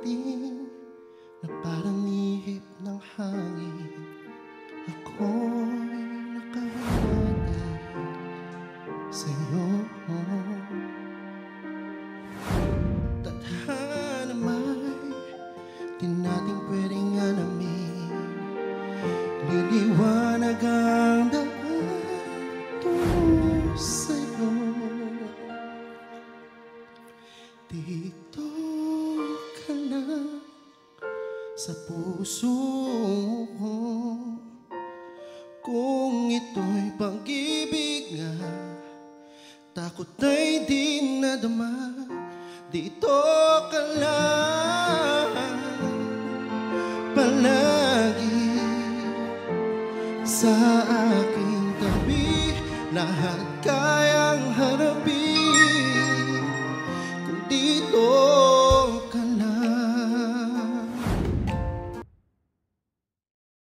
dumating na parang ihip ng hangin. Ako'y nakahiwa dahil sa'yo. Tadhana may di natin pwedeng alamin. Liliwanag ang daan tungo sa'yo. Dito ka lang sa puso ko. Kung ito'y pag-ibig nga, takot ay di nadama. Dito ka lang palagi sa